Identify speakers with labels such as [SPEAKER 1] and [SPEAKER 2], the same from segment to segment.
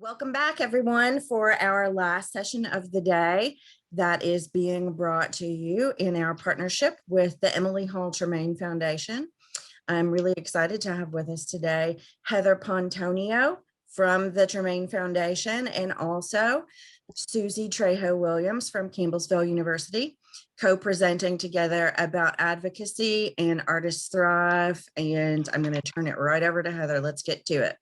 [SPEAKER 1] Welcome back, everyone, for our last session of the day that is being brought to you in our partnership with the Emily Hall Tremaine Foundation. I'm really excited to have with us today Heather Pontonio from the Tremaine Foundation and also Susie Trejo Williams from Campbellsville University, co-presenting together about advocacy and Artists Thrive. And I'm going to turn it right over to Heather. Let's get to it.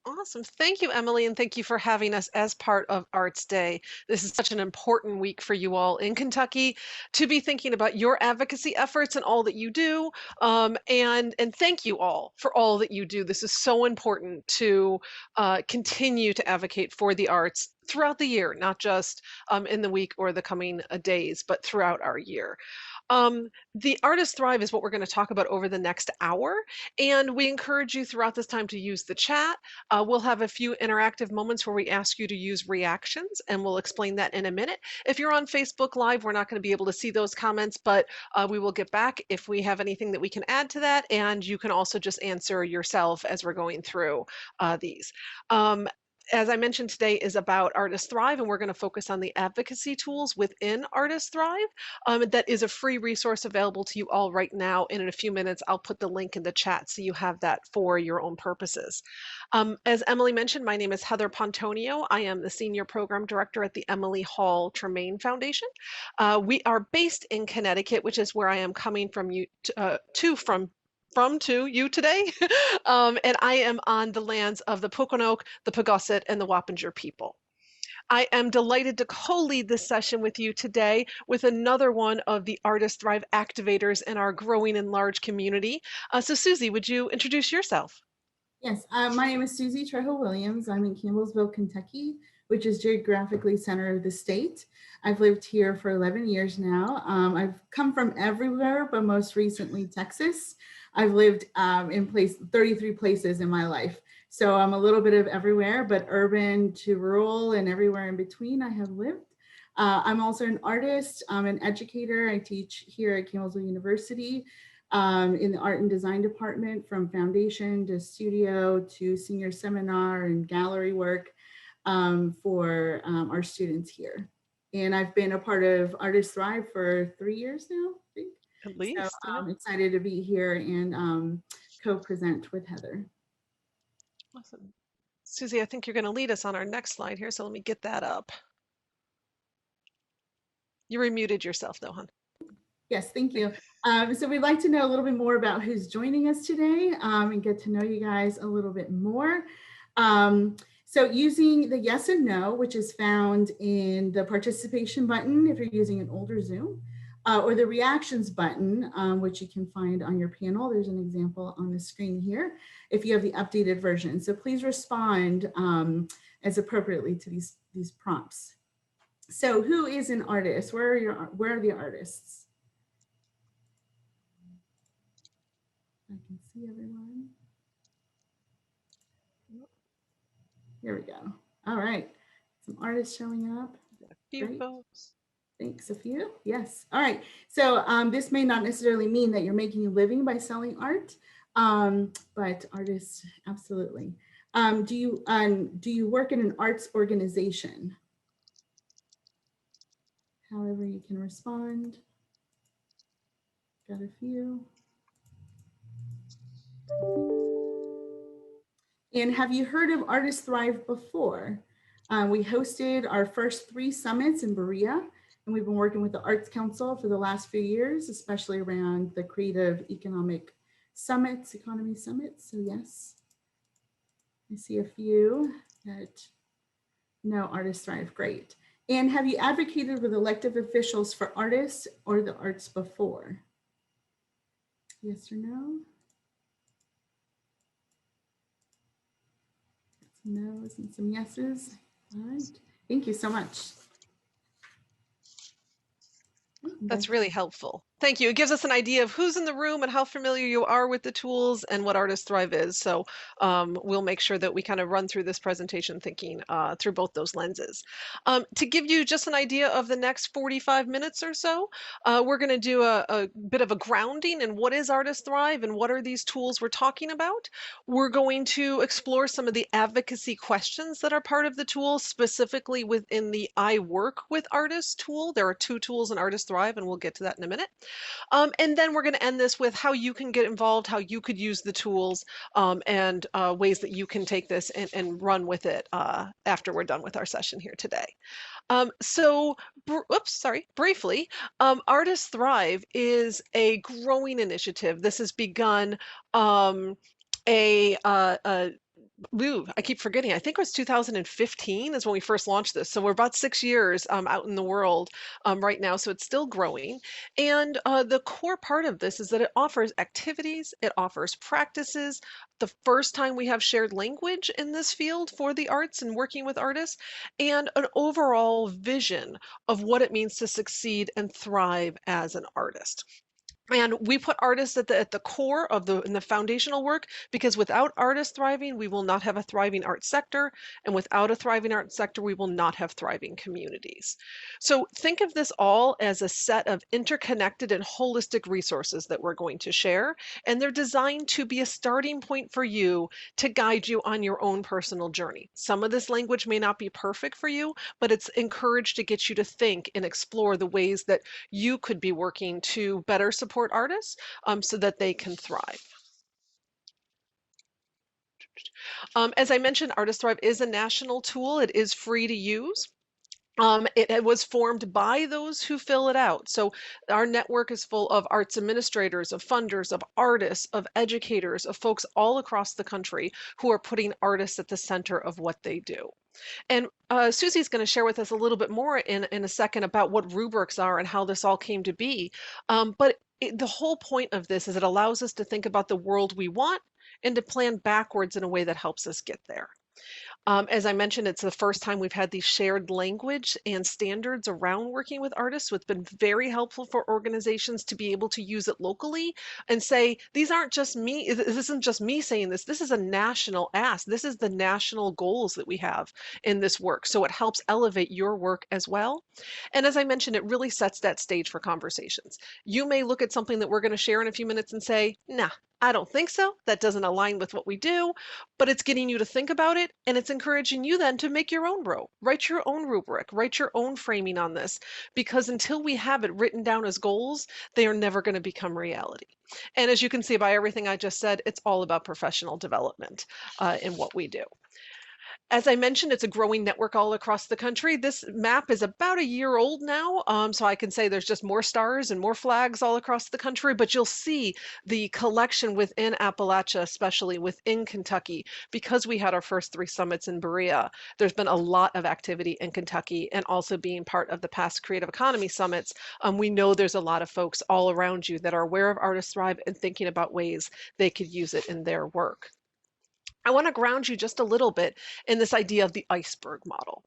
[SPEAKER 2] Awesome. Thank you, Emily, and thank you for having us as part of Arts Day. This is such an important week for you all in Kentucky to be thinking about your advocacy efforts and all that you do. And thank you all for all that you do. This is so important to continue to advocate for the arts throughout the year, not just in the week or the coming days, but throughout our year. The Artist Thrive is what we're going to talk about over the next hour, and we encourage you throughout this time to use the chat. We'll have a few interactive moments where we ask you to use reactions, and we'll explain that in a minute. If you're on Facebook Live, we're not going to be able to see those comments, but we will get back if we have anything that we can add to that, and you can also just answer yourself as we're going through these. As I mentioned, today is about Artist Thrive, and we're going to focus on the advocacy tools within Artist Thrive. That is a free resource available to you all right now. And in a few minutes, I'll put the link in the chat so you have that for your own purposes. As Emily mentioned, my name is Heather Pontonio. I am the Senior Program Director at the Emily Hall Tremaine Foundation. We are based in Connecticut, which is where I am coming from to you today. And I am on the lands of the Pokanoke, the Pagosset, and the Wappinger people. I am delighted to co-lead this session with you today with another one of the Artist Thrive activators in our growing and large community. So Susie, would you introduce yourself?
[SPEAKER 3] Yes, my name is Susie Trejo Williams. I'm in Campbellsville, Kentucky, which is geographically center of the state. I've lived here for 11 years now. I've come from everywhere, but most recently Texas. I've lived in 33 places in my life. So I'm a little bit of everywhere, but urban to rural and everywhere in between I have lived. I'm also an artist, I'm an educator. I teach here at Campbellsville University in the art and design department, from foundation to studio to senior seminar and gallery work for our students here. And I've been a part of Artist Thrive for 3 years now, I think.
[SPEAKER 2] At least.
[SPEAKER 3] So I'm excited to be here and co-present with Heather.
[SPEAKER 2] Awesome. Susie, I think you're going to lead us on our next slide here, so let me get that up. You remuted yourself though, hon.
[SPEAKER 3] Yes, thank you. So we'd like to know a little bit more about who's joining us today and get to know you guys a little bit more. So using the yes and no, which is found in the participation button if you're using an older Zoom, or the reactions button, which you can find on your panel. There's an example on the screen here if you have the updated version. So please respond as appropriately to these prompts. So who is an artist? Where are the artists? I can see everyone. Here we go. All right. Some artists showing up.
[SPEAKER 2] A few folks.
[SPEAKER 3] Thanks, a few. Yes. All right. So this may not necessarily mean that you're making a living by selling art, but artists, absolutely. Do you work in an arts organization? However you can respond. Got a few. And have you heard of Artist Thrive before? We hosted our first 3 summits in Berea, and we've been working with the Arts Council for the last few years, especially around the creative economic summits, economy summits. So yes, I see a few that know Artist Thrive, great. And have you advocated with elected officials for artists or the arts before? Yes or no? Some no's and some yeses. All right, thank you so much.
[SPEAKER 2] That's really helpful. Thank you. It gives us an idea of who's in the room and how familiar you are with the tools and what Artist Thrive is. So we'll make sure that we kind of run through this presentation thinking through both those lenses. To give you just an idea of the next 45 minutes or so, we're going to do a bit of a grounding in what is Artist Thrive and what are these tools we're talking about. We're going to explore some of the advocacy questions that are part of the tool, specifically within the I Work with Artists tool. There are 2 tools in Artist Thrive, and we'll get to that in a minute. And then we're going to end this with how you can get involved, how you could use the tools, and ways that you can take this and run with it after we're done with our session here today. Briefly, Artists Thrive is a growing initiative. This has begun a I keep forgetting. I think it was 2015 is when we first launched this. So we're about 6 years out in the world right now. So it's still growing. And the core part of this is that it offers activities, it offers practices. The first time we have shared language in this field for the arts and working with artists, and an overall vision of what it means to succeed and thrive as an artist. And we put artists at the core of the foundational work, because without artists thriving, we will not have a thriving art sector. And without a thriving art sector, we will not have thriving communities. So think of this all as a set of interconnected and holistic resources that we're going to share. And they're designed to be a starting point for you to guide you on your own personal journey. Some of this language may not be perfect for you, but it's encouraged to get you to think and explore the ways that you could be working to better support artists so that they can thrive. As I mentioned, Artist Thrive is a national tool. It is free to use. It was formed by those who fill it out. So our network is full of arts administrators, of funders, of artists, of educators, of folks all across the country who are putting artists at the center of what they do. And Susie's going to share with us a little bit more in a second about what rubrics are and how this all came to be. But the whole point of this is it allows us to think about the world we want and to plan backwards in a way that helps us get there. As I mentioned, it's the first time we've had these shared language and standards around working with artists. So it's been very helpful for organizations to be able to use it locally and say, these aren't just me, this isn't just me saying this, this is a national ask. This is the national goals that we have in this work. So it helps elevate your work as well. And as I mentioned, it really sets that stage for conversations. You may look at something that we're going to share in a few minutes and say, nah, I don't think so. That doesn't align with what we do, but it's getting you to think about it, and it's encouraging you then to make your own write your own rubric, write your own framing on this, because until we have it written down as goals, they are never going to become reality. And as you can see by everything I just said, it's all about professional development in what we do. As I mentioned, it's a growing network all across the country. This map is about a year old now, so I can say there's just more stars and more flags all across the country, but you'll see the collection within Appalachia, especially within Kentucky, because we had our first 3 summits in Berea. There's been a lot of activity in Kentucky, and also being part of the past Creative Economy Summits, we know there's a lot of folks all around you that are aware of Artist Thrive and thinking about ways they could use it in their work. I want to ground you just a little bit in this idea of the iceberg model.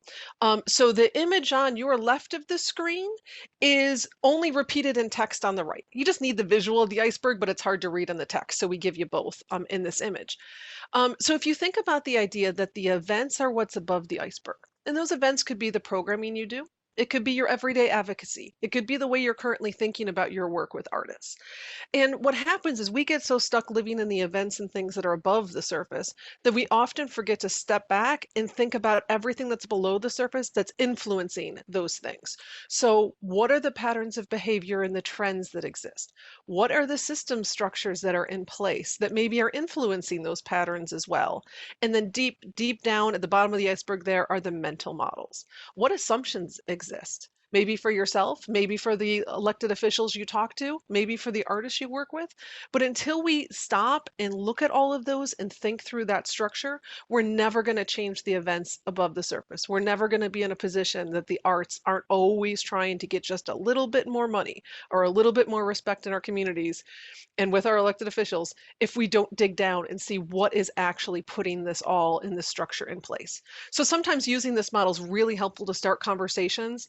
[SPEAKER 2] So the image on your left of the screen is only repeated in text on the right. You just need the visual of the iceberg, but it's hard to read in the text. So we give you both in this image. So if you think about the idea that the events are what's above the iceberg, and those events could be the programming you do. It could be your everyday advocacy. It could be the way you're currently thinking about your work with artists. And what happens is we get so stuck living in the events and things that are above the surface that we often forget to step back and think about everything that's below the surface that's influencing those things. So what are the patterns of behavior and the trends that exist? What are the system structures that are in place that maybe are influencing those patterns as well? And then deep down at the bottom of the iceberg there are the mental models. What assumptions exist? Maybe for yourself, maybe for the elected officials you talk to, maybe for the artists you work with. But until we stop and look at all of those and think through that structure, we're never going to change the events above the surface. We're never going to be in a position that the arts aren't always trying to get just a little bit more money or a little bit more respect in our communities and with our elected officials if we don't dig down and see what is actually putting this all in the structure in place. So sometimes using this model is really helpful to start conversations.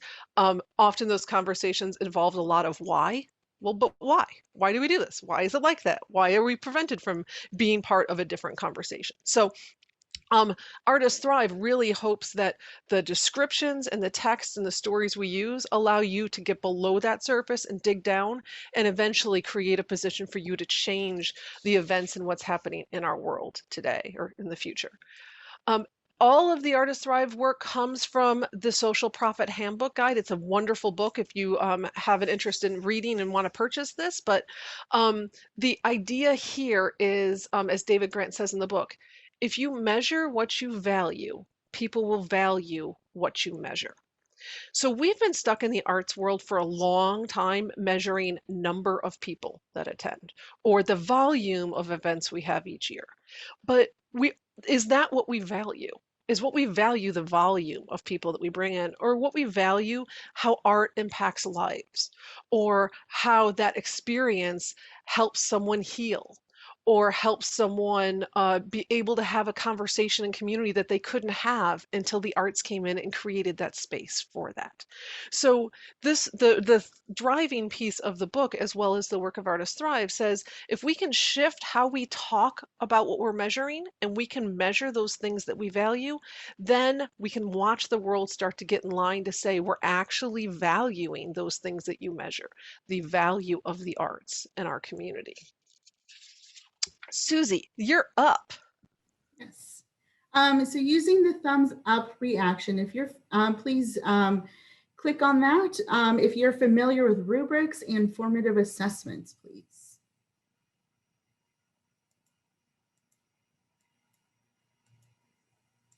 [SPEAKER 2] Often those conversations involve a lot of why. Well, but why? Why do we do this? Why is it like that? Why are we prevented from being part of a different conversation? So Artists Thrive really hopes that the descriptions and the text and the stories we use allow you to get below that surface and dig down and eventually create a position for you to change the events and what's happening in our world today or in the future. Um, all of the Artist Thrive work comes from the Social Profit Handbook Guide. It's a wonderful book if you have an interest in reading and want to purchase this. But the idea here is, as David Grant says in the book, if you measure what you value, people will value what you measure. So we've been stuck in the arts world for a long time measuring number of people that attend or the volume of events we have each year. But is that what we value? Is what we value the volume of people that we bring in, or what we value how art impacts lives, or how that experience helps someone heal, or helps someone be able to have a conversation and community that they couldn't have until the arts came in and created that space for that. So the driving piece of the book, as well as the work of Artists Thrive, says if we can shift how we talk about what we're measuring and we can measure those things that we value, then we can watch the world start to get in line to say we're actually valuing those things that you measure, the value of the arts in our community. Susie, you're up.
[SPEAKER 3] Yes. So using the thumbs up reaction, if you're, please click on that. If you're familiar with rubrics and formative assessments, please.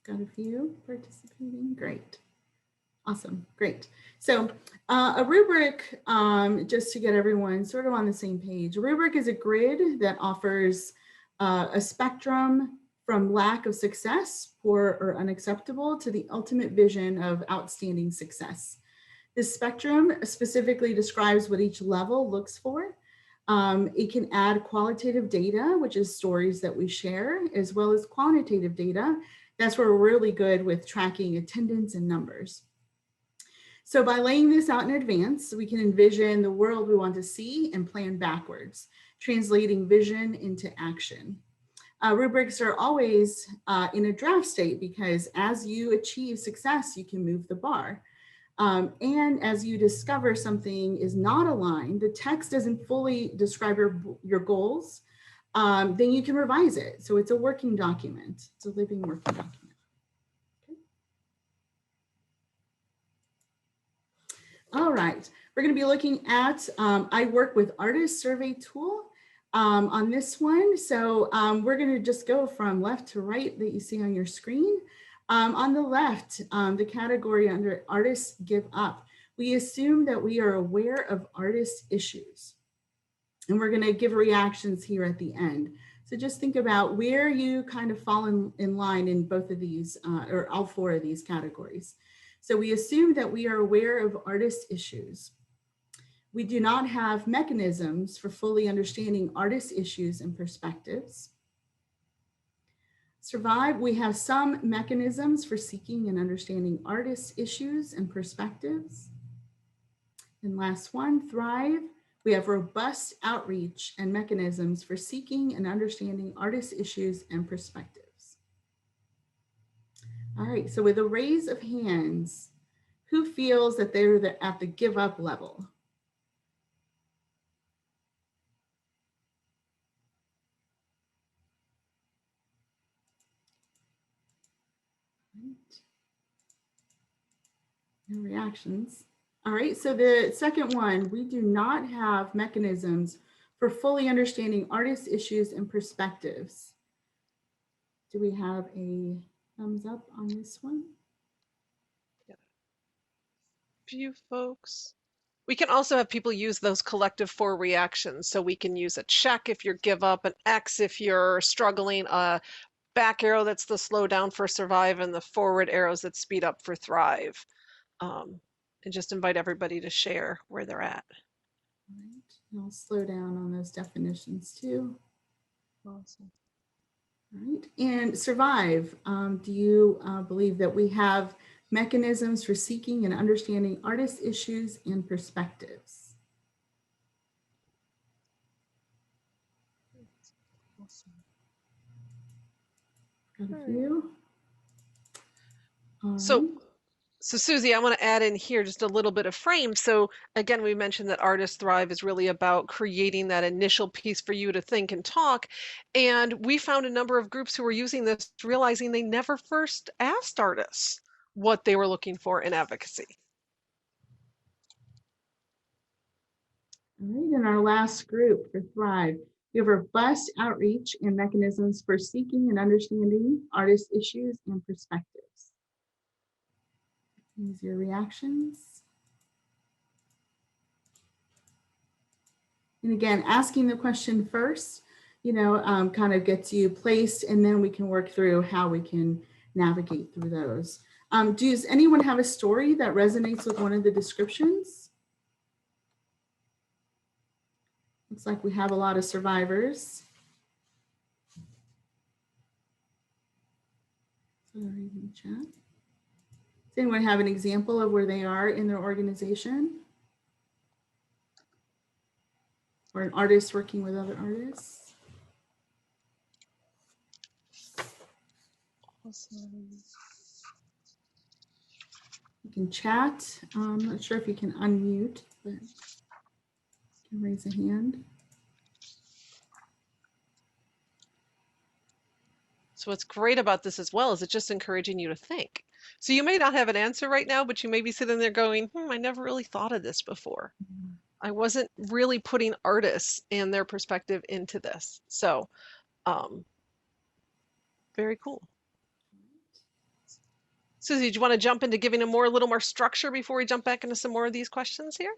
[SPEAKER 3] Got a few participating, great. Awesome, great. So a rubric, just to get everyone sort of on the same page, a rubric is a grid that offers a spectrum from lack of success, poor or unacceptable, to the ultimate vision of outstanding success. This spectrum specifically describes what each level looks for. It can add qualitative data, which is stories that we share, as well as quantitative data. That's where we're really good with tracking attendance and numbers. So by laying this out in advance, we can envision the world we want to see and plan backwards, translating vision into action. Rubrics are always in a draft state because as you achieve success, you can move the bar. And as you discover something is not aligned, the text doesn't fully describe your goals, then you can revise it. So it's a working document. It's a living working document. All right, we're going to be looking at, I work with Artist Survey Tool on this one. So we're going to just go from left to right that you see on your screen. On the left, the category under Artists Give Up, we assume that we are aware of artist issues. And we're going to give reactions here at the end. So just think about where you kind of fall in line in both of these, or all four of these categories. So we assume that we are aware of artist issues. We do not have mechanisms for fully understanding artist issues and perspectives. Survive, we have some mechanisms for seeking and understanding artist issues and perspectives. And last one, Thrive, we have robust outreach and mechanisms for seeking and understanding artist issues and perspectives. All right, so with a raise of hands, who feels that they're at the give up level? No reactions. All right, so the second one, we do not have mechanisms for fully understanding artist issues and perspectives. Do we have a thumbs up on this one?
[SPEAKER 2] Yeah. Few folks. We can also have people use those collective 4 reactions. So we can use a check if you're give up, an X if you're struggling, a back arrow that's the slow down for survive, and the forward arrows that speed up for thrive. And just invite everybody to share where they're at.
[SPEAKER 3] All right, I'll slow down on those definitions too.
[SPEAKER 2] Awesome.
[SPEAKER 3] All right, and survive. Do you believe that we have mechanisms for seeking and understanding artist issues and perspectives? Got a few. All
[SPEAKER 2] So
[SPEAKER 3] right.
[SPEAKER 2] So Susie, I want to add in here just a little bit of frame. So again, we mentioned that Artists Thrive is really about creating that initial piece for you to think and talk. And we found a number of groups who were using this, realizing they never first asked artists what they were looking for in advocacy.
[SPEAKER 3] All right, in our last group for Thrive, we have robust outreach and mechanisms for seeking and understanding artist issues and perspectives. These are your reactions. And again, asking the question first, kind of gets you placed, and then we can work through how we can navigate through those. Does anyone have a story that resonates with one of the descriptions? Looks like we have a lot of survivors. Sorry, in the chat. Does anyone have an example of where they are in their organization? Or an artist working with other artists?
[SPEAKER 2] Awesome.
[SPEAKER 3] You can chat. I'm not sure if you can unmute, but you can raise a hand.
[SPEAKER 2] So what's great about this as well is it's just encouraging you to think. So you may not have an answer right now, but you may be sitting there going, I never really thought of this before. I wasn't really putting artists and their perspective into this. So very cool. Susie, do you want to jump into giving a little more structure before we jump back into some more of these questions here?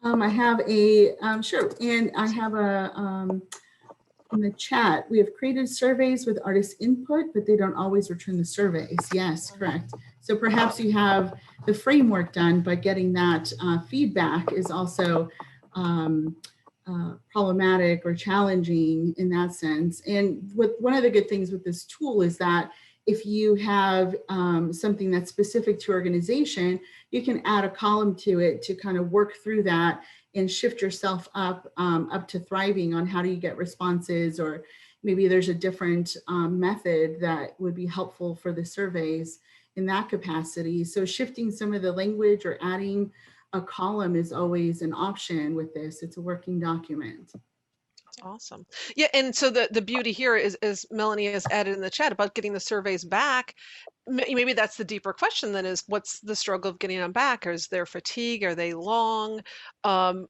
[SPEAKER 3] I have a, sure. And I have a, in the chat, we have created surveys with artist input, but they don't always return the surveys. Yes, correct. So perhaps you have the framework done, but getting that feedback is also problematic or challenging in that sense. And one of the good things with this tool is that if you have something that's specific to organization, you can add a column to it to kind of work through that and shift yourself up to thriving on how do you get responses, or maybe there's a different method that would be helpful for the surveys in that capacity. So shifting some of the language or adding a column is always an option with this. It's a working document.
[SPEAKER 2] Awesome. Yeah, and so the beauty here is, as Melanie has added in the chat about getting the surveys back, maybe that's the deeper question then, is what's the struggle of getting them back? Or is there fatigue? Are they long?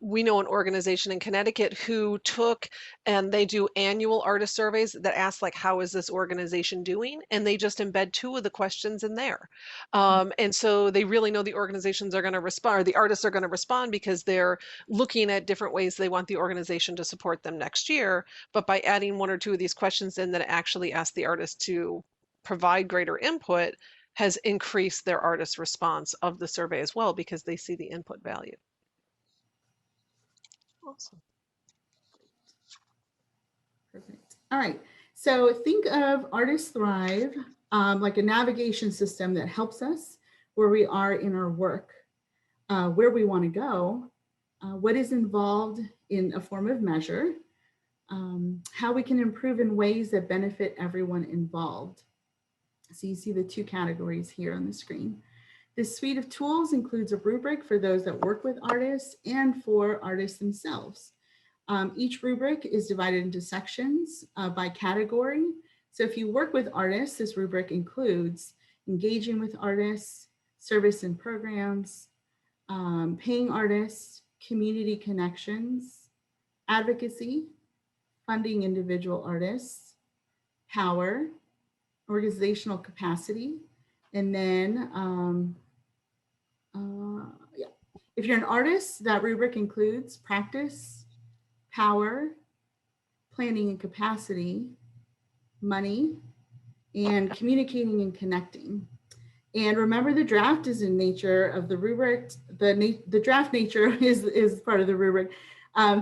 [SPEAKER 2] We know an organization in Connecticut who took, and they do annual artist surveys that ask, like, how is this organization doing? And they just embed 2 of the questions in there. And so they really know the organizations are going to respond, or the artists are going to respond, because they're looking at different ways they want the organization to support them next year. But by adding 1 or 2 of these questions in that actually ask the artist to provide greater input, has increased their artist response of the survey as well, because they see the input value. Awesome.
[SPEAKER 3] Perfect. All right. So think of Artists Thrive like a navigation system that helps us where we are in our work, where we want to go, what is involved in a form of measure, how we can improve in ways that benefit everyone involved. So you see the 2 categories here on the screen. This suite of tools includes a rubric for those that work with artists and for artists themselves. Each rubric is divided into sections by category. So if you work with artists, this rubric includes engaging with artists, service and programs, paying artists, community connections, advocacy, funding individual artists, power, organizational capacity, and then, yeah. If you're an artist, that rubric includes practice, power, planning and capacity, money, and communicating and connecting. And remember, the draft is in nature of the rubric. The draft nature is part of the rubric.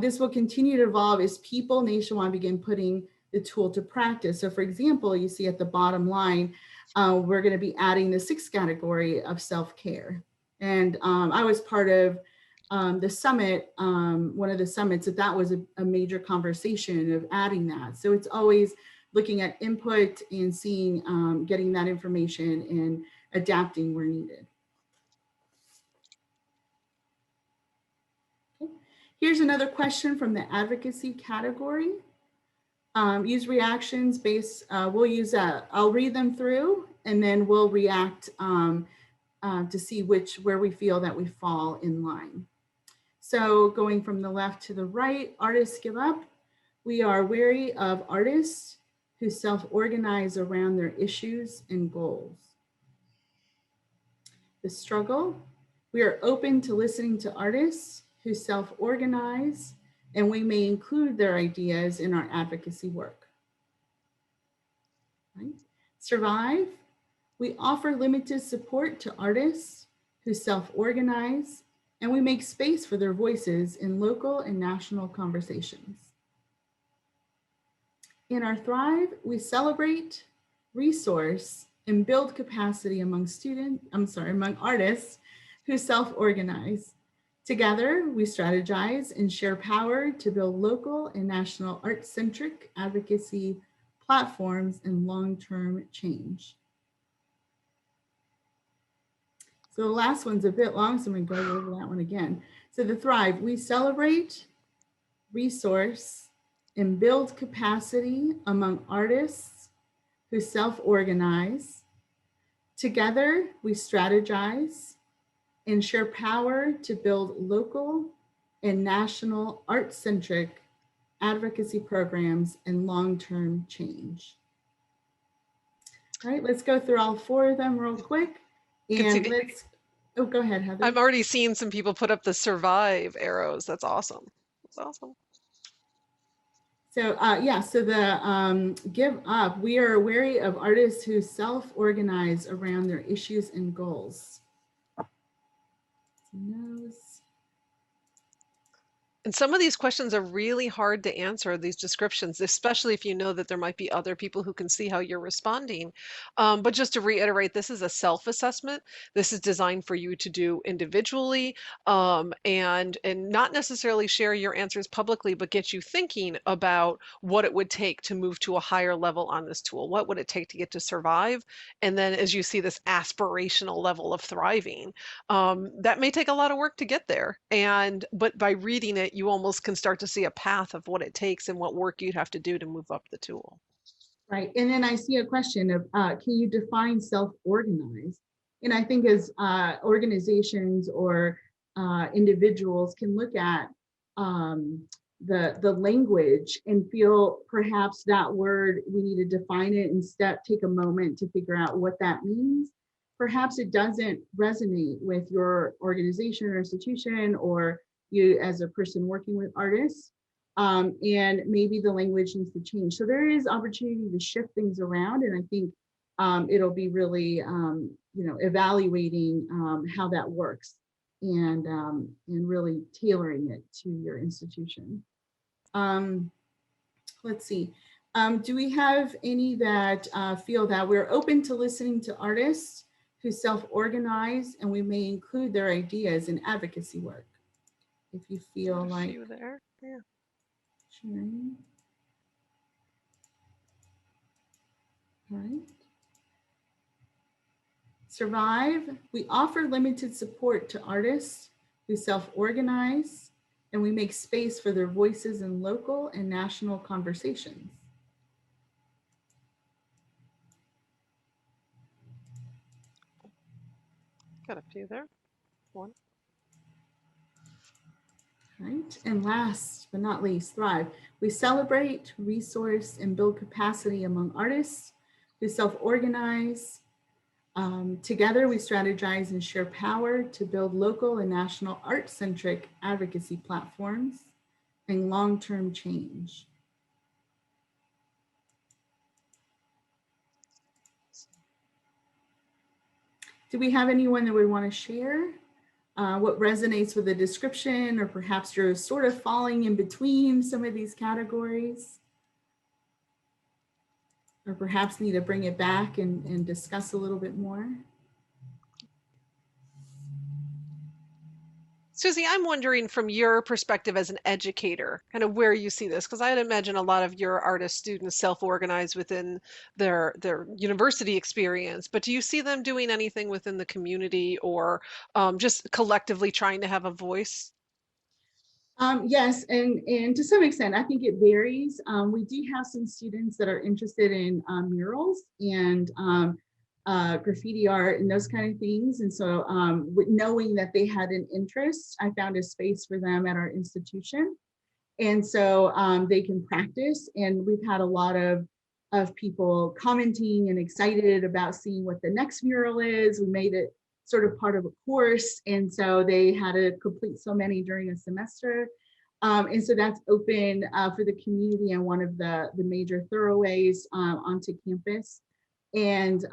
[SPEAKER 3] This will continue to evolve as people nationwide begin putting the tool to practice. So for example, you see at the bottom line, we're going to be adding the 6th category of self-care. And I was part of the summit, one of the summits, that was a major conversation of adding that. So it's always looking at input and seeing, getting that information and adapting where needed. Okay. Here's another question from the advocacy category. Use reactions based, we'll use that. I'll read them through and then we'll react to see where we feel that we fall in line. So going from the left to the right, artists give up. We are wary of artists who self-organize around their issues and goals. The struggle, we are open to listening to artists who self-organize, and we may include their ideas in our advocacy work. Right? Survive, we offer limited support to artists who self-organize, and we make space for their voices in local and national conversations. In our Thrive, we celebrate, resource, and build capacity among artists who self-organize. Together, we strategize and share power to build local and national art-centric advocacy platforms and long-term change. So the last one's a bit long, so I'm going to go over that one again. So the Thrive, we celebrate, resource, and build capacity among artists who self-organize. Together, we strategize and share power to build local and national art-centric advocacy programs and long-term change. All right, let's go through all 4 of them real quick. And let's, oh, go ahead, Heather.
[SPEAKER 2] I'm already seeing some people put up the survive arrows. That's awesome. That's awesome.
[SPEAKER 3] So yeah, so the give up, we are wary of artists who self-organize around their issues and goals.
[SPEAKER 2] And some of these questions are really hard to answer, these descriptions, especially if you know that there might be other people who can see how you're responding. But just to reiterate, this is a self-assessment. This is designed for you to do individually and not necessarily share your answers publicly, but get you thinking about what it would take to move to a higher level on this tool. What would it take to get to survive? And then as you see this aspirational level of thriving, that may take a lot of work to get there. But by reading it, you almost can start to see a path of what it takes and what work you'd have to do to move up the tool.
[SPEAKER 3] Right. And then I see a question of, can you define self-organize? And I think as organizations or individuals can look at the language and feel perhaps that word, we need to define it and take a moment to figure out what that means. Perhaps it doesn't resonate with your organization or institution or you as a person working with artists, and maybe the language needs to change. So there is opportunity to shift things around, and I think it'll be really, evaluating how that works and really tailoring it to your institution. Let's see. Do we have any that feel that we're open to listening to artists who self-organize, and we may include their ideas in advocacy work? If you feel like
[SPEAKER 2] there. Yeah.
[SPEAKER 3] sharing. All right. Survive. We offer limited support to artists who self-organize, and we make space for their voices in local and national conversations.
[SPEAKER 2] Got a few there. One.
[SPEAKER 3] Right. And last but not least, Thrive. We celebrate, resource, and build capacity among artists who self-organize. Together, we strategize and share power to build local and national art-centric advocacy platforms and long-term change. Do we have anyone that would want to share what resonates with the description, or perhaps you're sort of falling in between some of these categories? Or perhaps need to bring it back and discuss a little bit more?
[SPEAKER 2] Susie, I'm wondering from your perspective as an educator, kind of where you see this, because I'd imagine a lot of your artist students self-organize within their university experience, but do you see them doing anything within the community or just collectively trying to have a voice?
[SPEAKER 3] Yes, and to some extent, I think it varies. We do have some students that are interested in murals and graffiti art and those kind of things. And so knowing that they had an interest, I found a space for them at our institution. And so they can practice. And we've had a lot of people commenting and excited about seeing what the next mural is. We made it sort of part of a course. And so they had to complete so many during a semester. And so that's open for the community and one of the major thoroughways onto campus. And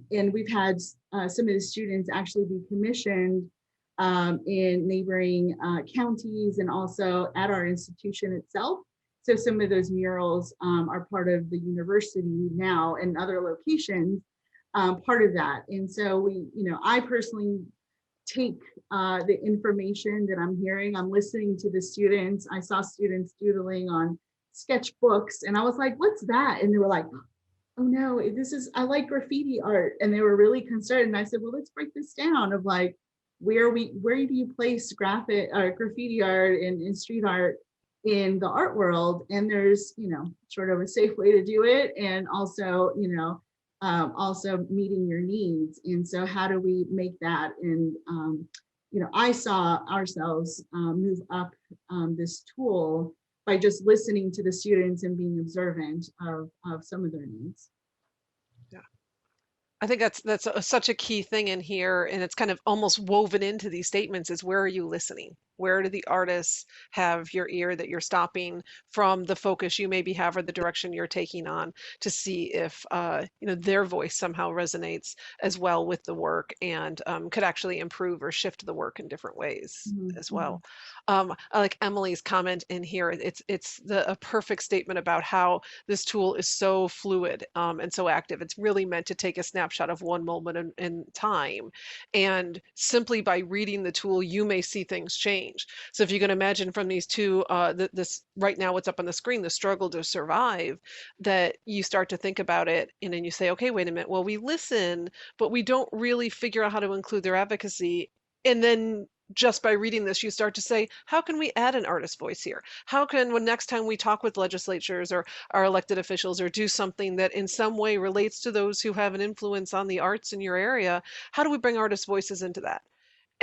[SPEAKER 3] we've had some of the students actually be commissioned in neighboring counties and also at our institution itself. So some of those murals are part of the university now and other locations, part of that. And so I personally take the information that I'm hearing. I'm listening to the students. I saw students doodling on sketchbooks and I was like, what's that? And they were like, oh no, I like graffiti art. And they were really concerned. And I said, well, let's break this down of like, where do you place graphic or graffiti art and street art in the art world? And there's, sort of a safe way to do it. And also, also meeting your needs. And so how do we make that? And, I saw ourselves move up this tool by just listening to the students and being observant of some of their needs.
[SPEAKER 2] I think that's such a key thing in here, and it's kind of almost woven into these statements is where are you listening? Where do the artists have your ear that you're stopping from the focus you maybe have or the direction you're taking on to see if their voice somehow resonates as well with the work and could actually improve or shift the work in different ways as well. I like Emily's comment in here. It's a perfect statement about how this tool is so fluid and so active. It's really meant to take a snapshot of one moment in time. And simply by reading the tool, you may see things change. So if you can imagine from these two, this right now, what's up on the screen, the struggle to survive, that you start to think about it and then you say, okay, wait a minute. Well, we listen, but we don't really figure out how to include their advocacy. And then just by reading this, you start to say, how can we add an artist voice here? How can, when next time we talk with legislatures or our elected officials or do something that in some way relates to those who have an influence on the arts in your area, how do we bring artist voices into that?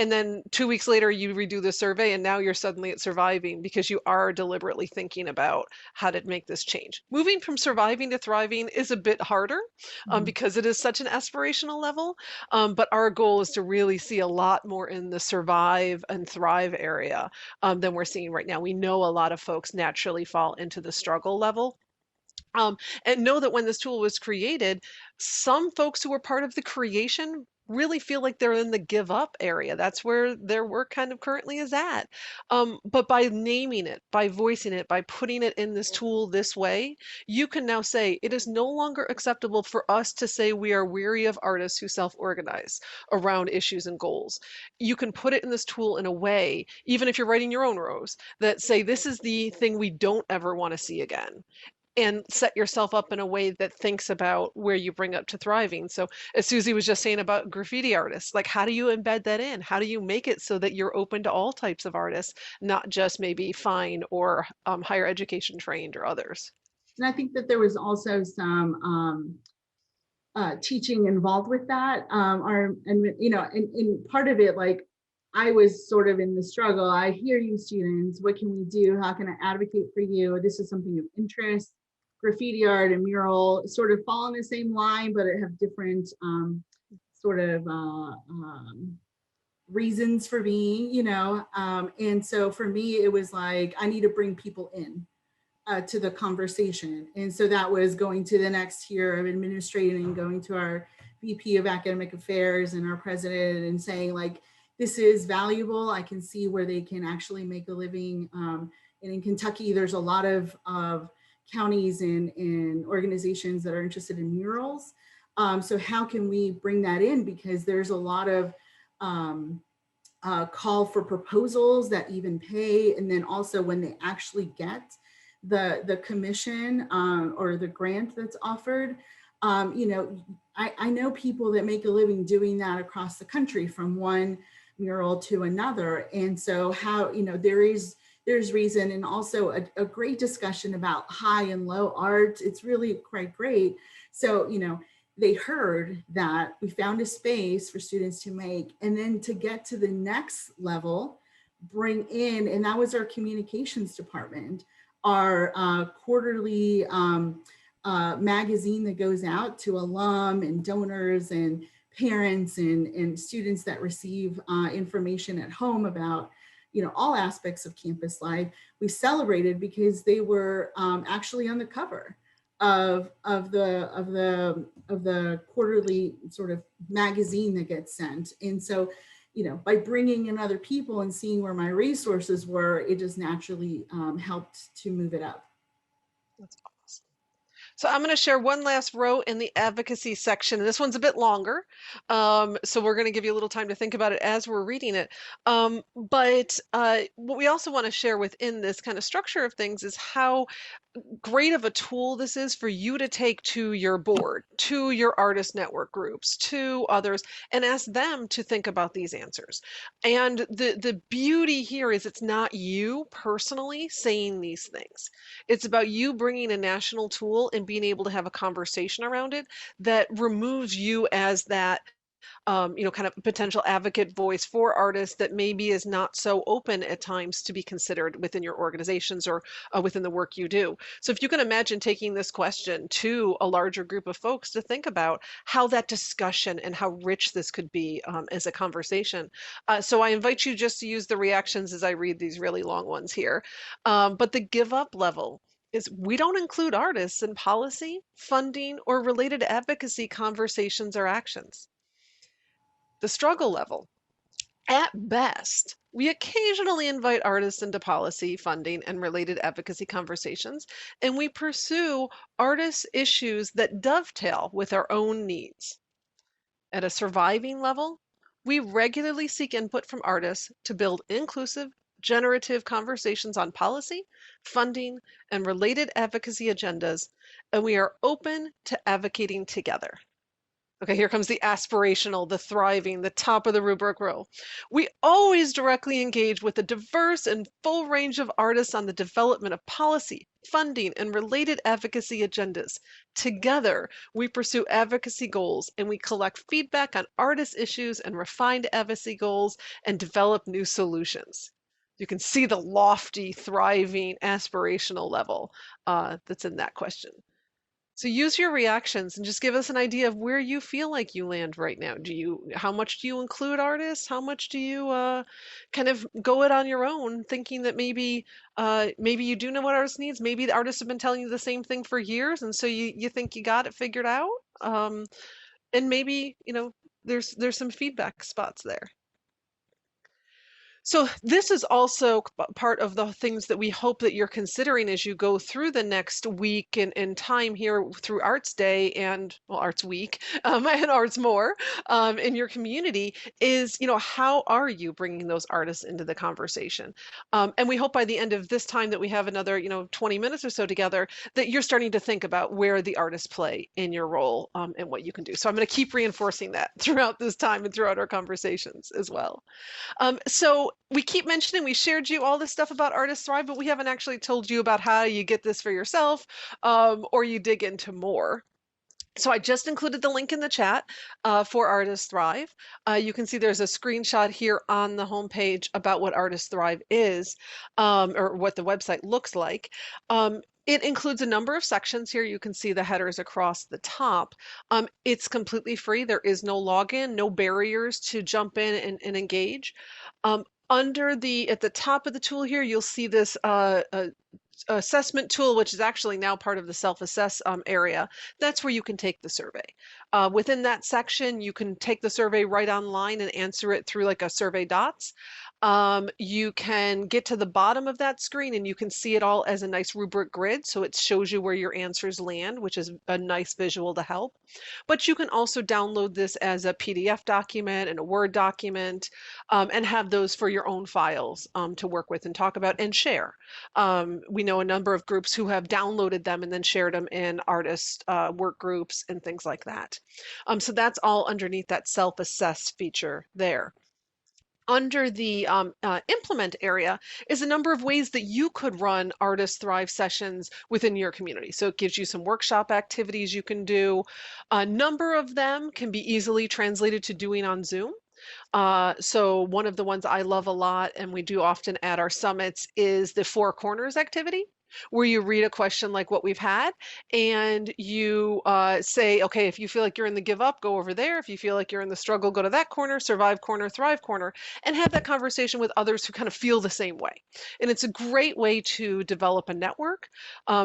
[SPEAKER 2] And then 2 weeks later, you redo the survey, and now you're suddenly at surviving because you are deliberately thinking about how to make this change. Moving from surviving to thriving is a bit harder because it is such an aspirational level. But our goal is to really see a lot more in the survive and thrive area than we're seeing right now. We know a lot of folks naturally fall into the struggle level. And know that when this tool was created, some folks who were part of the creation really feel like they're in the give up area. That's where their work kind of currently is at. But by naming it, by voicing it, by putting it in this tool this way, you can now say it is no longer acceptable for us to say we are weary of artists who self organize around issues and goals. You can put it in this tool in a way, even if you're writing your own rows, that say this is the thing we don't ever want to see again and set yourself up in a way that thinks about where you bring up to thriving. So as Susie was just saying about graffiti artists, like how do you embed that in? How do you make it so that you're open to all types of artists, not just maybe fine or higher education trained or others?
[SPEAKER 3] And I think that there was also some teaching involved with that. And part of it, like I was sort of in the struggle. I hear you students, what can we do? How can I advocate for you? This is something of interest. Graffiti art and mural sort of fall in the same line, but it have different reasons for being, and so for me, it was like, I need to bring people in to the conversation. And so that was going to the next tier of administrating and going to our VP of Academic Affairs and our president and saying like, this is valuable. I can see where they can actually make a living. And in Kentucky, there's a lot of counties and organizations that are interested in murals. So how can we bring that in? Because there's a lot of call for proposals that even pay. And then also when they actually get the commission or the grant that's offered, I know people that make a living doing that across the country from one mural to another. And so how, there's reason, and also a great discussion about high and low art. It's really quite great. So, they heard that we found a space for students to make, and then to get to the next level, bring in, and that was our communications department, our quarterly magazine that goes out to alum and donors and parents and students that receive information at home about all aspects of campus life. We celebrated because they were actually on the cover of the quarterly sort of magazine that gets sent. And so, by bringing in other people and seeing where my resources were, it just naturally helped to move it up.
[SPEAKER 2] That's awesome. So I'm going to share one last row in the advocacy section. This one's a bit longer, so we're going to give you a little time to think about it as we're reading it. But what we also want to share within this kind of structure of things is how great of a tool this is for you to take to your board, to your artist network groups, to others, and ask them to think about these answers. And the beauty here is it's not you personally saying these things. It's about you bringing a national tool and being able to have a conversation around it that removes you as that kind of potential advocate voice for artists that maybe is not so open at times to be considered within your organizations or within the work you do. So if you can imagine taking this question to a larger group of folks to think about how that discussion and how rich this could be as a conversation. So I invite you just to use the reactions as I read these really long ones here. But the give up level is we don't include artists in policy, funding, or related advocacy conversations or actions. The struggle level. At best, we occasionally invite artists into policy, funding, and related advocacy conversations, and we pursue artists' issues that dovetail with our own needs. At a surviving level, we regularly seek input from artists to build inclusive, generative conversations on policy, funding, and related advocacy agendas, and we are open to advocating together. Okay, here comes the aspirational, the thriving, the top of the rubric row. We always directly engage with a diverse and full range of artists on the development of policy, funding, and related advocacy agendas. Together, we pursue advocacy goals and we collect feedback on artist issues and refined advocacy goals and develop new solutions. You can see the lofty, thriving, aspirational level that's in that question. So use your reactions and just give us an idea of where you feel like you land right now. How much do you include artists? How much do you kind of go it on your own, thinking that maybe you do know what artists needs? Maybe the artists have been telling you the same thing for years, and so you think you got it figured out. And maybe there's some feedback spots there. So this is also part of the things that we hope that you're considering as you go through the next week and time here through Arts Day and Arts Week and Arts More in your community is, how are you bringing those artists into the conversation? And we hope by the end of this time that we have another, 20 minutes or so together, that you're starting to think about where the artists play in your role and what you can do. So I'm going to keep reinforcing that throughout this time and throughout our conversations as well. So we keep mentioning, we shared you all this stuff about Artists Thrive, but we haven't actually told you about how you get this for yourself or you dig into more. So I just included the link in the chat for Artists Thrive. You can see there's a screenshot here on the homepage about what Artists Thrive is or what the website looks like. It includes a number of sections here. You can see the headers across the top. It's completely free. There is no login, no barriers to jump in and engage. At the top of the tool here, you'll see this assessment tool, which is actually now part of the self-assess area. That's where you can take the survey. Within that section, you can take the survey right online and answer it through like a survey dots. You can get to the bottom of that screen and you can see it all as a nice rubric grid. So it shows you where your answers land, which is a nice visual to help. But you can also download this as a PDF document and a Word document, and have those for your own files to work with and talk about and share. We know a number of groups who have downloaded them and then shared them in artist work groups and things like that. So that's all underneath that self-assess feature there. Under the implement area is a number of ways that you could run Artist Thrive sessions within your community. So it gives you some workshop activities you can do. A number of them can be easily translated to doing on Zoom. So one of the ones I love a lot, and we do often at our summits, is the Four Corners activity, where you read a question like what we've had, and you say, okay, if you feel like you're in the give up, go over there. If you feel like you're in the struggle, go to that corner, survive corner, thrive corner, and have that conversation with others who kind of feel the same way. And it's a great way to develop a network,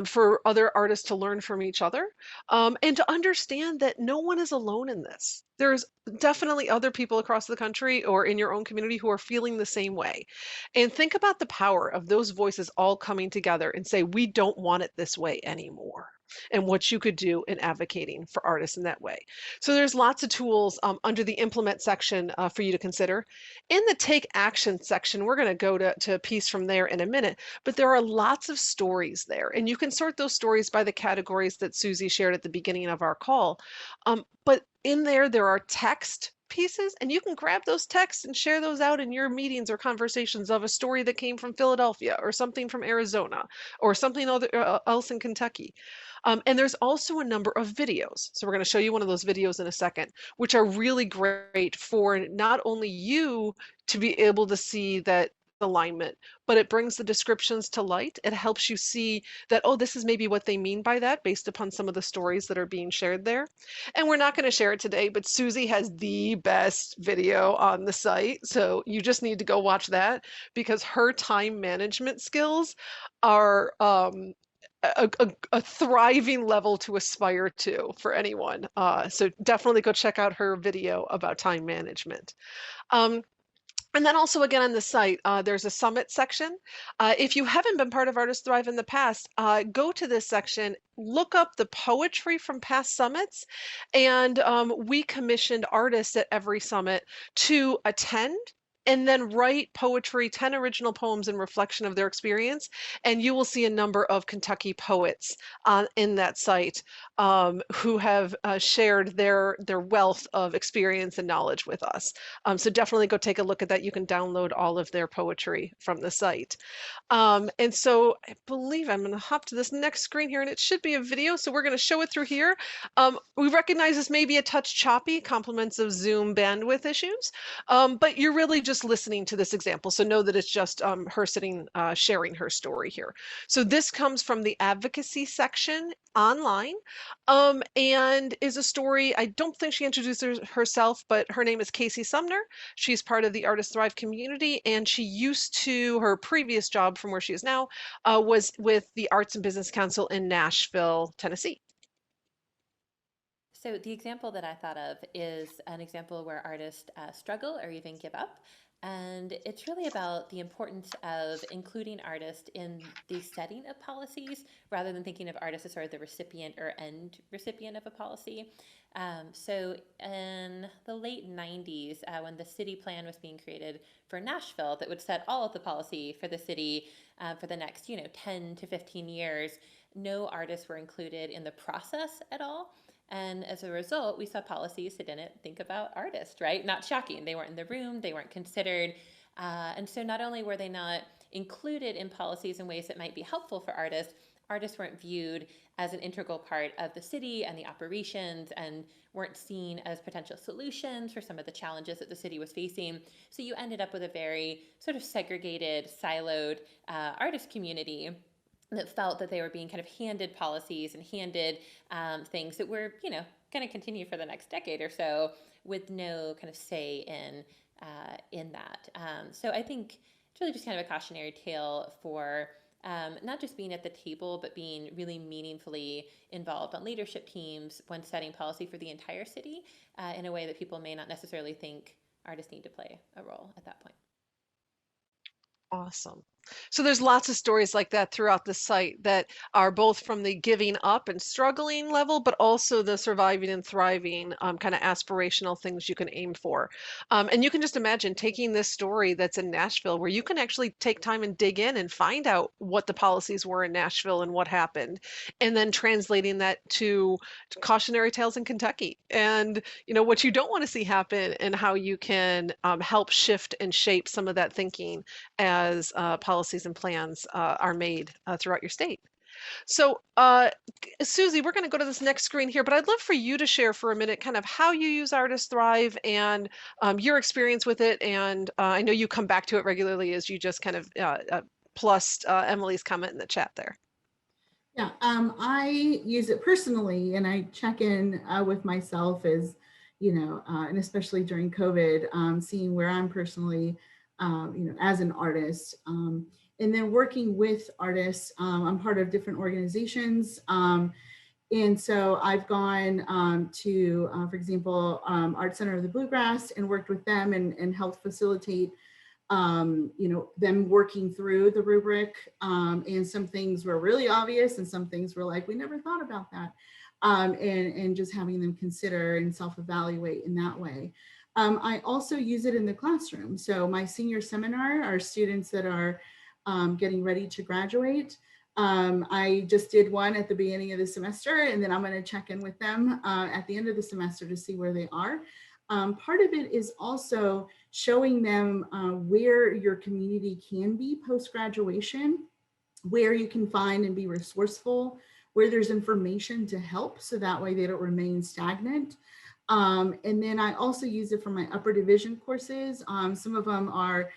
[SPEAKER 2] for other artists to learn from each other, and to understand that no one is alone in this. There's definitely other people across the country or in your own community who are feeling the same way. And think about the power of those voices all coming together and say, we don't want it this way anymore. And what you could do in advocating for artists in that way. So there's lots of tools under the implement section for you to consider. In the take action section, we're going to go to a piece from there in a minute, but there are lots of stories there. And you can sort those stories by the categories that Susie shared at the beginning of our call. But in there are text pieces, and you can grab those texts and share those out in your meetings or conversations of a story that came from Philadelphia or something from Arizona or something else in Kentucky. And there's also a number of videos. So we're going to show you one of those videos in a second, which are really great for not only you to be able to see that alignment, but it brings the descriptions to light. It helps you see that, oh, this is maybe what they mean by that based upon some of the stories that are being shared there. And we're not going to share it today, but Susie has the best video on the site. So you just need to go watch that because her time management skills are a thriving level to aspire to for anyone. So definitely go check out her video about time management. And then also again on the site, there's a summit section. If you haven't been part of Artist Thrive in the past, go to this section, look up the poetry from past summits, and we commissioned artists at every summit to attend and then write poetry, 10 original poems in reflection of their experience. And you will see a number of Kentucky poets in that site who have shared their wealth of experience and knowledge with us. So definitely go take a look at that. You can download all of their poetry from the site. And so I believe I'm going to hop to this next screen here, and it should be a video. So we're going to show it through here. We recognize this may be a touch choppy, compliments of Zoom bandwidth issues, but you're really just listening to this example. So know that it's just her sitting, sharing her story here. So this comes from the advocacy section online, and is a story. I don't think she introduces herself, but her name is Casey Sumner. She's part of the Artist Thrive community, and she used to, her previous job from where she is now, was with the Arts and Business Council in Nashville, Tennessee.
[SPEAKER 4] So the example that I thought of is an example where artists struggle or even give up. And it's really about the importance of including artists in the setting of policies rather than thinking of artists as sort of the recipient or end recipient of a policy. So in the late 90s, when the city plan was being created for Nashville that would set all of the policy for the city for the next, 10 to 15 years, no artists were included in the process at all. And as a result, we saw policies that didn't think about artists, right? Not shocking. They weren't in the room, they weren't considered. And so not only were they not included in policies in ways that might be helpful for artists weren't viewed as an integral part of the city and the operations and weren't seen as potential solutions for some of the challenges that the city was facing. So you ended up with a very sort of segregated, siloed artist community that felt that they were being kind of handed policies and handed things that were, going to continue for the next decade or so with no kind of say in that. So I think it's really just kind of a cautionary tale for not just being at the table, but being really meaningfully involved on leadership teams when setting policy for the entire city in a way that people may not necessarily think artists need to play a role at that point.
[SPEAKER 2] Awesome. So there's lots of stories like that throughout the site that are both from the giving up and struggling level, but also the surviving and thriving kind of aspirational things you can aim for. And you can just imagine taking this story that's in Nashville, where you can actually take time and dig in and find out what the policies were in Nashville and what happened, and then translating that to cautionary tales in Kentucky, and what you don't want to see happen, and how you can help shift and shape some of that thinking as policies and plans are made throughout your state. So, Susie, we're going to go to this next screen here, but I'd love for you to share for a minute kind of how you use Artist Thrive and your experience with it. And I know you come back to it regularly, as you just kind of plussed Emily's comment in the chat there.
[SPEAKER 3] Yeah, I use it personally, and I check in with myself as, and especially during COVID, seeing where I'm personally, as an artist, and then working with artists. I'm part of different organizations. And so I've gone to, for example, Art Center of the Bluegrass, and worked with them and helped facilitate them working through the rubric, and some things were really obvious, and some things were like, we never thought about that, and just having them consider and self-evaluate in that way. I also use it in the classroom. So my senior seminar are students that are getting ready to graduate. I just did one at the beginning of the semester, and then I'm going to check in with them at the end of the semester to see where they are. Part of it is also showing them where your community can be post-graduation, where you can find and be resourceful, where there's information to help, so that way they don't remain stagnant. And then I also use it for my upper division courses. Some of them are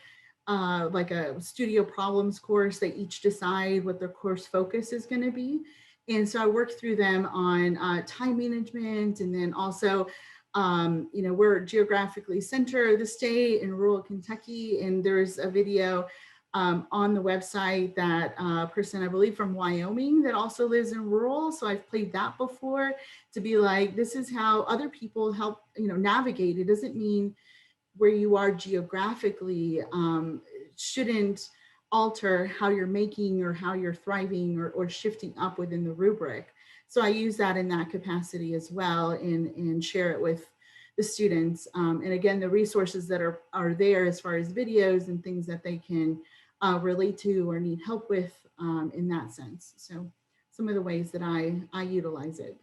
[SPEAKER 3] like a studio problems course. They each decide what their course focus is going to be. And so I work through them on time management, and then also we're geographically center of the state in rural Kentucky, and there's a video on the website that a person, I believe from Wyoming, that also lives in rural. So I've played that before to be like, this is how other people help, navigate. It doesn't mean where you are geographically shouldn't alter how you're making or how you're thriving or shifting up within the rubric. So I use that in that capacity as well, and share it with the students. And again, the resources that are there as far as videos and things that they can relate to or need help with in that sense. So some of the ways that I utilize it.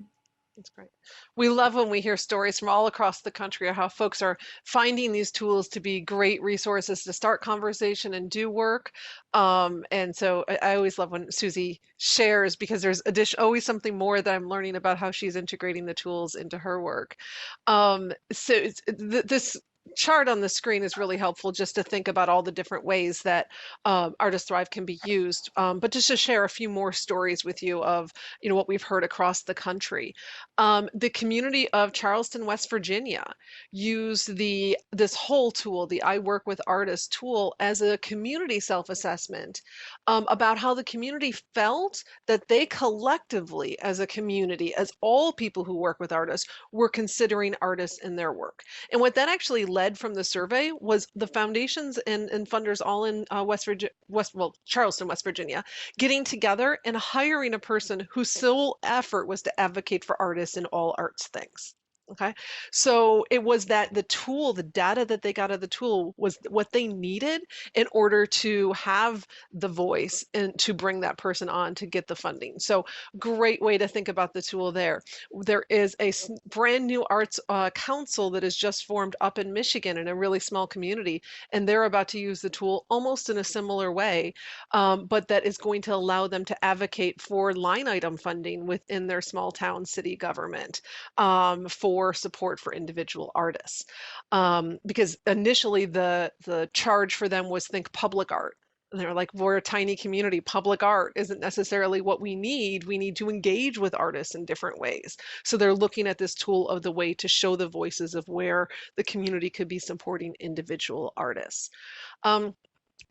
[SPEAKER 2] That's great. We love when we hear stories from all across the country of how folks are finding these tools to be great resources to start conversation and do work. And so I always love when Susie shares, because there's always something more that I'm learning about how she's integrating the tools into her work. So this chart on the screen is really helpful, just to think about all the different ways that Artist Thrive can be used. But just to share a few more stories with you of what we've heard across the country. The community of Charleston, West Virginia, use this whole tool, the I Work with Artists tool, as a community self-assessment about how the community felt that they collectively, as a community, as all people who work with artists, were considering artists in their work. And what that actually led from the survey was the foundations and funders all in Charleston, West Virginia, getting together and hiring a person whose sole effort was to advocate for artists in all arts things. Okay, so it was that the tool, the data that they got of the tool, was what they needed in order to have the voice and to bring that person on to get the funding. So great way to think about the tool there. There is a brand new arts council that is just formed up in Michigan in a really small community, and they're about to use the tool almost in a similar way, but that is going to allow them to advocate for line item funding within their small town city government for support for individual artists. Because initially the charge for them was think public art. And they're like, we're a tiny community. Public art isn't necessarily what we need. We need to engage with artists in different ways. So they're looking at this tool of the way to show the voices of where the community could be supporting individual artists.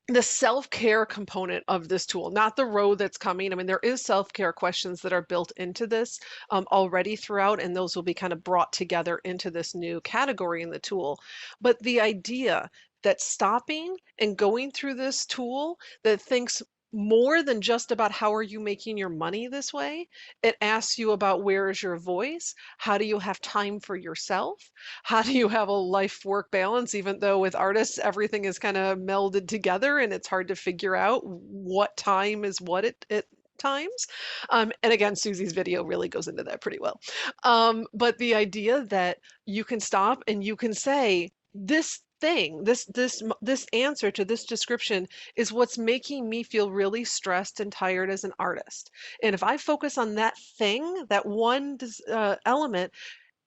[SPEAKER 2] The self-care component of this tool, not the road that's coming. I mean, there is self-care questions that are built into this already throughout, and those will be kind of brought together into this new category in the tool. But the idea that stopping and going through this tool that thinks more than just about how are you making your money this way. It asks you about where is your voice? How do you have time for yourself? How do you have a life work balance, even though with artists, everything is kind of melded together and it's hard to figure out what time is what at times. And again, Susie's video really goes into that pretty well. But the idea that you can stop and you can say, this thing, this answer to this description is what's making me feel really stressed and tired as an artist. And if I focus on that thing, that one element,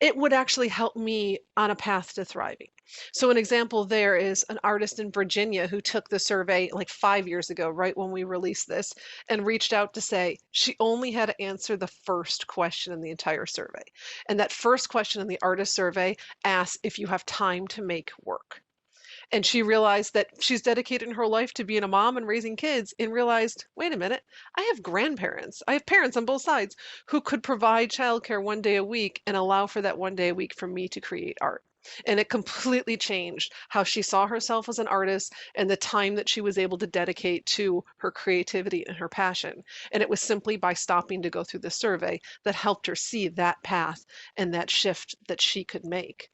[SPEAKER 2] it would actually help me on a path to thriving. So an example there is an artist in Virginia who took the survey like 5 years ago, right when we released this, and reached out to say she only had to answer the first question in the entire survey. And that first question in the artist survey asks if you have time to make work. And she realized that she's dedicated her life to being a mom and raising kids, and realized, wait a minute, I have grandparents. I have parents on both sides who could provide childcare 1 day a week and allow for that 1 day a week for me to create art. And it completely changed how she saw herself as an artist and the time that she was able to dedicate to her creativity and her passion. And it was simply by stopping to go through the survey that helped her see that path and that shift that she could make.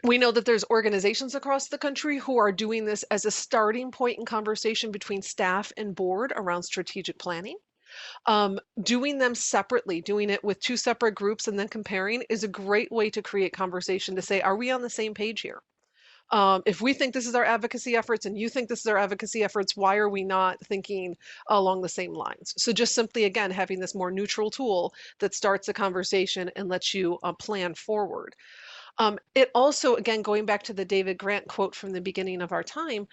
[SPEAKER 2] We know that there's organizations across the country who are doing this as a starting point in conversation between staff and board around strategic planning. Doing them separately, doing it with two separate groups and then comparing is a great way to create conversation to say, are we on the same page here? If we think this is our advocacy efforts and you think this is our advocacy efforts, why are we not thinking along the same lines? So just simply, again, having this more neutral tool that starts a conversation and lets you plan forward. It also, again, going back to the David Grant quote from the beginning of our time,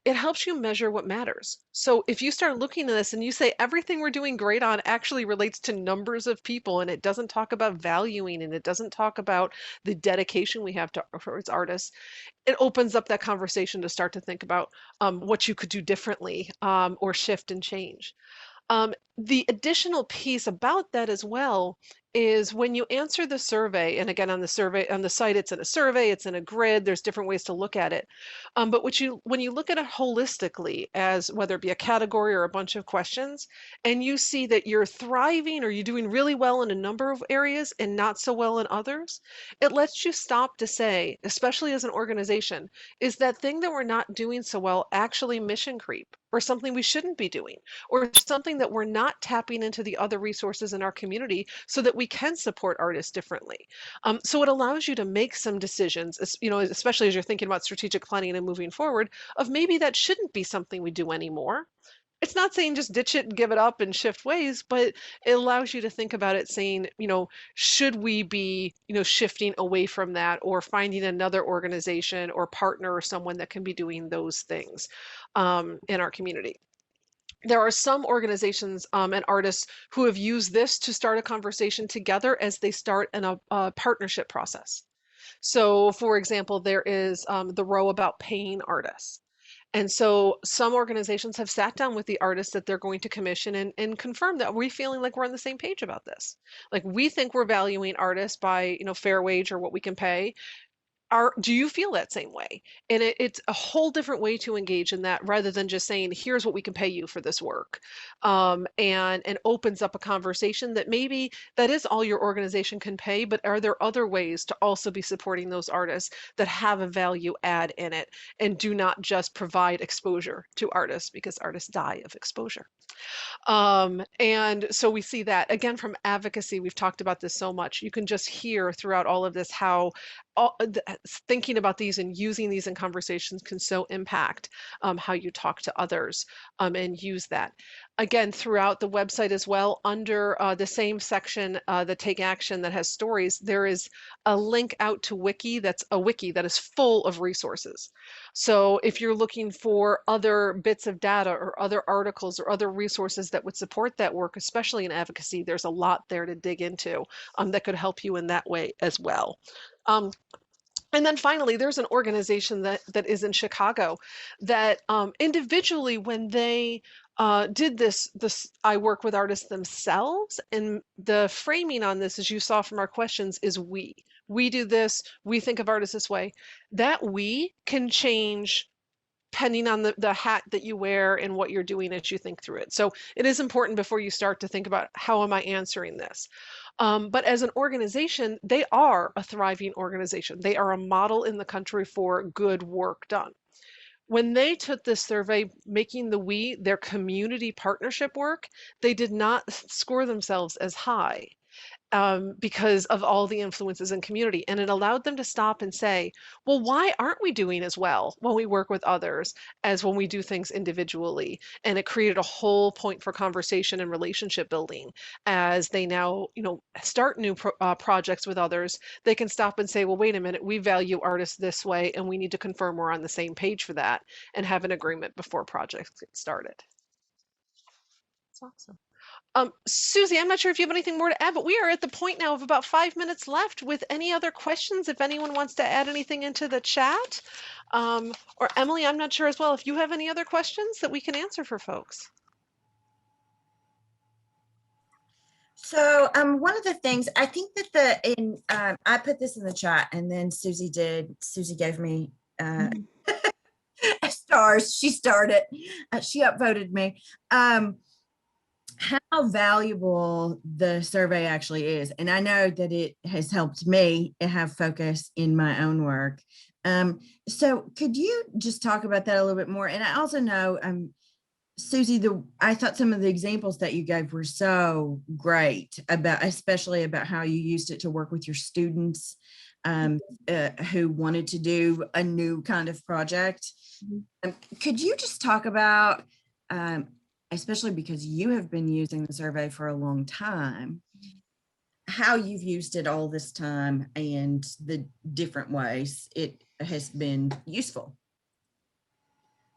[SPEAKER 2] it helps you measure what matters. So if you start looking at this and you say everything we're doing great on actually relates to numbers of people, and it doesn't talk about valuing, and it doesn't talk about the dedication we have towards artists, it opens up that conversation to start to think about what you could do differently or shift and change. The additional piece about that as well is when you answer the survey, and again on the survey on the site, it's in a survey, it's in a grid, there's different ways to look at it. But when you look at it holistically, as whether it be a category or a bunch of questions, and you see that you're thriving or you're doing really well in a number of areas and not so well in others, it lets you stop to say, especially as an organization, is that thing that we're not doing so well actually mission creep or something we shouldn't be doing, or something that we're not tapping into the other resources in our community so that we can support artists differently. So it allows you to make some decisions, especially as you're thinking about strategic planning and moving forward, of maybe that shouldn't be something we do anymore. It's not saying just ditch it and give it up and shift ways, but it allows you to think about it saying, should we be, shifting away from that or finding another organization or partner or someone that can be doing those things in our community. There are some organizations and artists who have used this to start a conversation together as they start in a partnership process. So, for example, there is the row about paying artists. And so some organizations have sat down with the artists that they're going to commission and confirm that we're feeling like we're on the same page about this. Like we think we're valuing artists by, fair wage or what we can pay. Do you feel that same way? And it's a whole different way to engage in that rather than just saying, here's what we can pay you for this work. And opens up a conversation that maybe that is all your organization can pay, but are there other ways to also be supporting those artists that have a value add in it and do not just provide exposure to artists because artists die of exposure? And so we see that again from advocacy. We've talked about this so much. You can just hear throughout all of this how thinking about these and using these in conversations can so impact how you talk to others and use that. Again, throughout the website as well, under the same section, the Take Action that has stories, there is a link out to wiki that's a wiki that is full of resources. So if you're looking for other bits of data or other articles or other resources that would support that work, especially in advocacy, there's a lot there to dig into that could help you in that way as well. And then finally, there's an organization that is in Chicago that individually, when they did this I work with artists themselves, and the framing on this, as you saw from our questions, is we. we do this, we think of artists this way. That we can change depending on the hat that you wear and what you're doing as you think through it. So it is important before you start to think about how am I answering this. But as an organization, they are a thriving organization. They are a model in the country for good work done. When they took this survey, making the we their community partnership work, they did not score themselves as high because of all the influences in community. And it allowed them to stop and say, well, why aren't we doing as well when we work with others as when we do things individually? And it created a whole point for conversation and relationship building as they now, start new projects with others. They can stop and say, well, wait a minute, we value artists this way, and we need to confirm we're on the same page for that and have an agreement before projects get started. That's awesome. Susie, I'm not sure if you have anything more to add, but we are at the point now of about 5 minutes left with any other questions. If anyone wants to add anything into the chat, or Emily, I'm not sure as well if you have any other questions that we can answer for folks.
[SPEAKER 1] So one of the things I think that I put this in the chat, and then Susie gave me stars. She starred it. She upvoted me. How valuable the survey actually is. And I know that it has helped me have focus in my own work. So could you just talk about that a little bit more? And I also know, Susie, I thought some of the examples that you gave were so great, especially about how you used it to work with your students who wanted to do a new kind of project. Could you just talk about, especially because you have been using the survey for a long time, how you've used it all this time and the different ways it has been useful?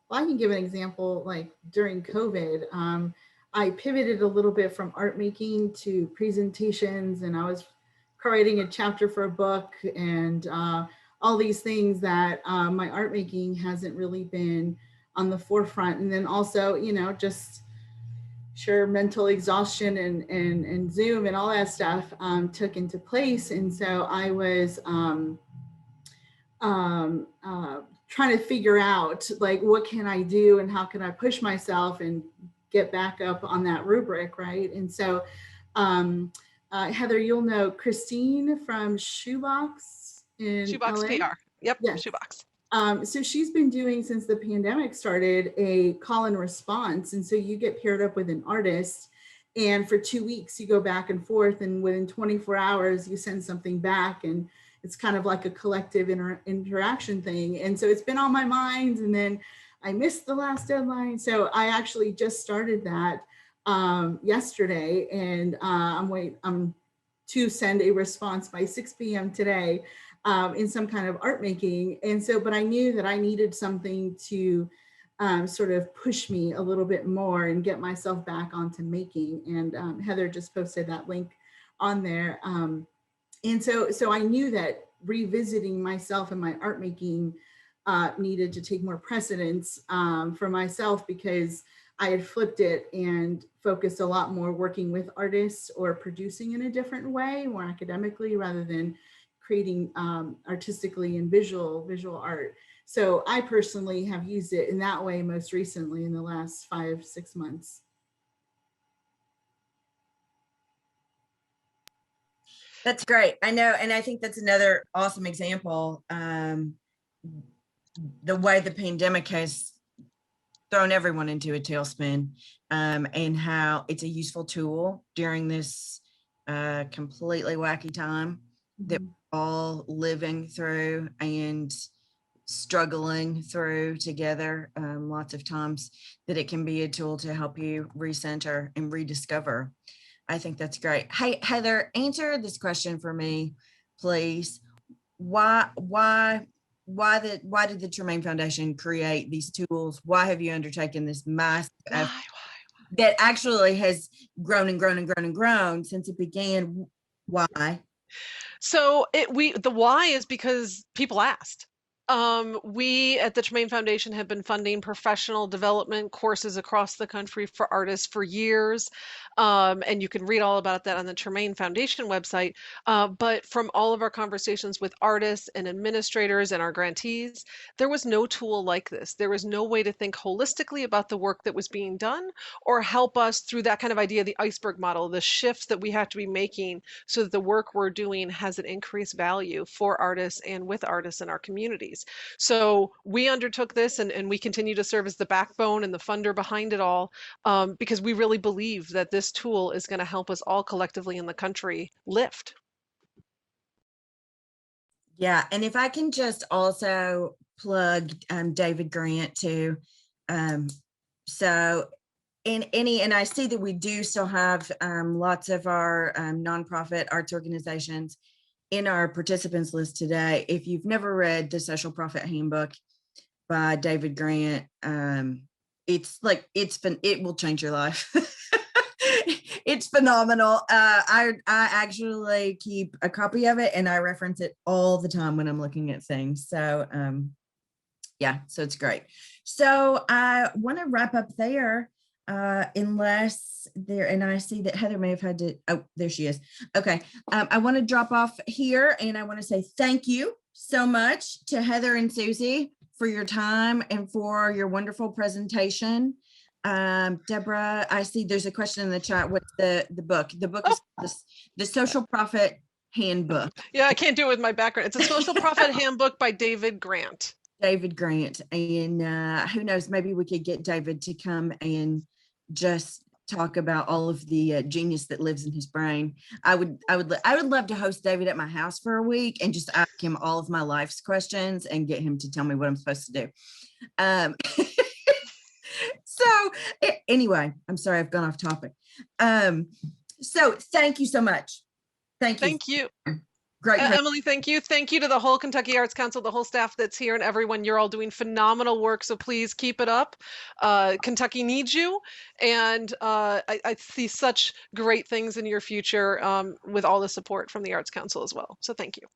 [SPEAKER 3] Well, I can give an example. Like during COVID, I pivoted a little bit from art making to presentations, and I was writing a chapter for a book and all these things that my art making hasn't really been on the forefront. And then also, just sure mental exhaustion and Zoom and all that stuff took into place. And so I was trying to figure out like, what can I do and how can I push myself and get back up on that rubric, right? And so Heather, you'll know Christine from Shoebox in
[SPEAKER 2] Shoebox
[SPEAKER 3] LA.
[SPEAKER 2] PR. Yep,
[SPEAKER 3] yes.
[SPEAKER 2] Shoebox.
[SPEAKER 3] So she's been doing, since the pandemic started, a call and response. And so you get paired up with an artist, and for 2 weeks you go back and forth, and within 24 hours you send something back, and it's kind of like a collective interaction thing. And so it's been on my mind, and then I missed the last deadline. So I actually just started that yesterday, and I'm to send a response by 6 p.m. today. In some kind of art making. And so, but I knew that I needed something to sort of push me a little bit more and get myself back onto making. And Heather just posted that link on there. And so I knew that revisiting myself and my art making needed to take more precedence for myself, because I had flipped it and focused a lot more working with artists or producing in a different way, more academically, rather than creating artistically and visual art. So I personally have used it in that way most recently in the last 5-6 months.
[SPEAKER 1] That's great. I know. And I think that's another awesome example. The way the pandemic has thrown everyone into a tailspin, and how it's a useful tool during this completely wacky time that we're all living through and struggling through together. Lots of times that it can be a tool to help you recenter and rediscover. I think that's great. Hey, Heather, answer this question for me, please. Why did the Tremaine Foundation create these tools? Why have you undertaken this massive effort that actually has grown and grown and grown and grown since it began? Why?
[SPEAKER 2] So the why is because people asked. We at the Tremaine Foundation have been funding professional development courses across the country for artists for years. And you can read all about that on the Tremaine Foundation website. But from all of our conversations with artists and administrators and our grantees, there was no tool like this. There was no way to think holistically about the work that was being done or help us through that kind of idea, the iceberg model, the shifts that we have to be making so that the work we're doing has an increased value for artists and with artists in our communities. So we undertook this, and we continue to serve as the backbone and the funder behind it all, because we really believe that this tool is going to help us all collectively in the country lift.
[SPEAKER 1] Yeah, and if I can just also plug David Grant too. So and I see that we do still have lots of our nonprofit arts organizations in our participants list today. If you've never read the Social Profit Handbook by David Grant, it will change your life. It's phenomenal. I actually keep a copy of it and I reference it all the time when I'm looking at things. So yeah, so it's great. So I want to wrap up there. Unless there, and I see that Heather may have had to, oh, there she is. Okay, I want to drop off here and I want to say thank you so much to Heather and Susie for your time and for your wonderful presentation. Deborah, I see there's a question in the chat. What's the book? The book is the Social Profit Handbook.
[SPEAKER 2] Yeah, I can't do it with my background. It's a Social Profit Handbook by David Grant.
[SPEAKER 1] David Grant, and who knows, maybe we could get David to come and just talk about all of the genius that lives in his brain. I would love to host David at my house for a week and just ask him all of my life's questions and get him to tell me what I'm supposed to do. So anyway, I'm sorry, I've gone off topic. So thank you so much. Thank you.
[SPEAKER 2] Thank you.
[SPEAKER 1] Great.
[SPEAKER 2] Emily, thank you. Thank you to the whole Kentucky Arts Council, the whole staff that's here, and everyone. You're all doing phenomenal work, so please keep it up. Kentucky needs you, and I see such great things in your future with all the support from the Arts Council as well. So thank you.